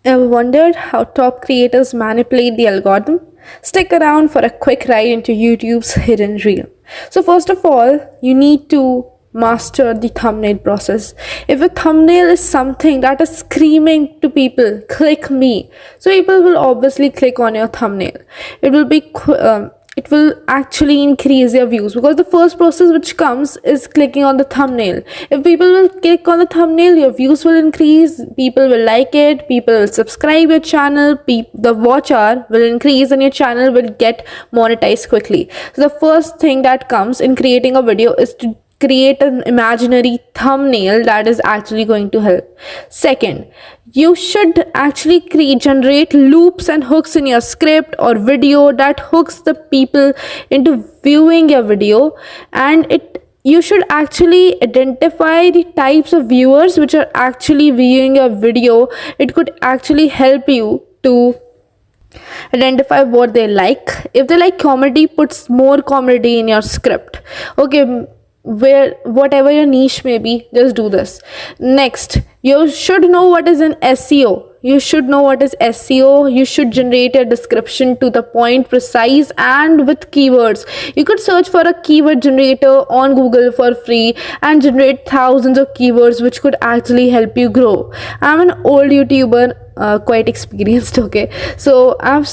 Ever wondered how top creators manipulate the algorithm? Stick around for a quick ride into YouTube's hidden reel. So, first of all, you need to master the thumbnail process. If a thumbnail is something that is screaming to people, click me, so people will obviously click on your thumbnail. It will be it will actually increase your views, because the first process which comes is clicking on the thumbnail. If people will click on the thumbnail, your views will increase, people will like it, people will subscribe your channel, the watch hour will increase, and your channel will get monetized quickly. So the first thing that comes in creating a video is to create an imaginary thumbnail that is actually going to help. Second, you should actually generate loops and hooks in your script or video that hooks the people into viewing your video. And you should actually identify the types of viewers which are actually viewing your video. It could actually help you to identify what they like. If they like comedy, put more comedy in your script. Okay, where whatever your niche may be, just do this. Next, you should know what is an SEO. You should know what is SEO. You should generate a description to the point, precise, and with keywords. You could search for a keyword generator on Google for free and generate thousands of keywords which could actually help you grow. I'm an old YouTuber, quite experienced. Okay, so I've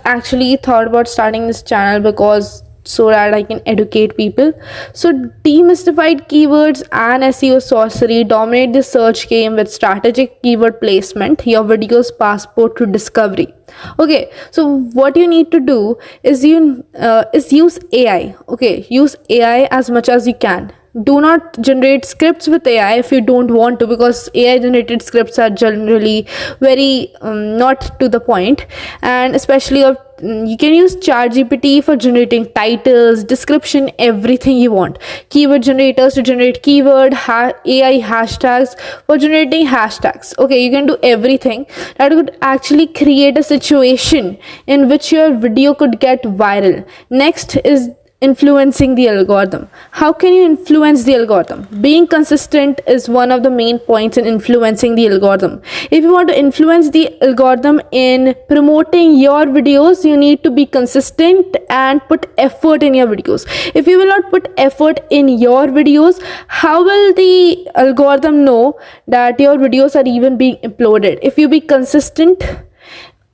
actually thought about starting this channel because so that I can educate people. So demystified keywords and SEO sorcery dominate the search game with strategic keyword placement, your video's passport to discovery. Okay, so what you need to do is use AI. Okay, use AI as much as you can. Do not generate scripts with AI if you don't want to, because AI generated scripts are generally very not to the point. And especially you can use ChatGPT for generating titles, description, everything you want. Keyword generators to generate keyword, AI hashtags for generating hashtags. Okay, you can do everything that could actually create a situation in which your video could get viral. Next is influencing the algorithm. How can you influence the algorithm? Being consistent is one of the main points in influencing the algorithm. If you want to influence the algorithm in promoting your videos, you need to be consistent and put effort in your videos. If you will not put effort in your videos, how will the algorithm know that your videos are even being uploaded? If you be consistent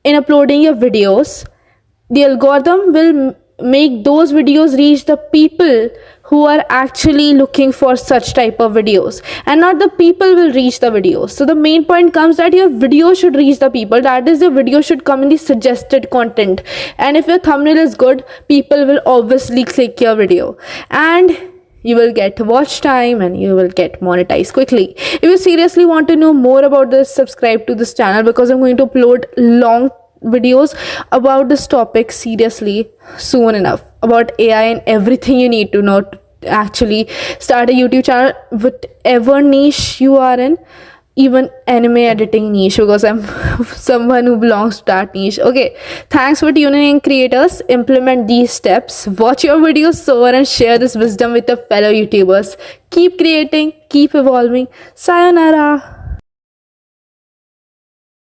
in uploading your videos, the algorithm will make those videos reach the people who are actually looking for such type of videos, and not the people will reach the videos. So the main point comes that your video should reach the people, that is, your video should come in the suggested content. And if your thumbnail is good, people will obviously click your video, and you will get watch time and you will get monetized quickly. If you seriously want to know more about this, subscribe to this channel, because I'm going to upload long videos about this topic seriously soon enough, about AI and everything you need to know to actually start a YouTube channel, whatever niche you are in, even anime editing niche, because I'm someone who belongs to that niche. Okay, thanks for tuning in, creators. Implement these steps, watch your videos soar, and share this wisdom with your fellow YouTubers. Keep creating, keep evolving. Sayonara.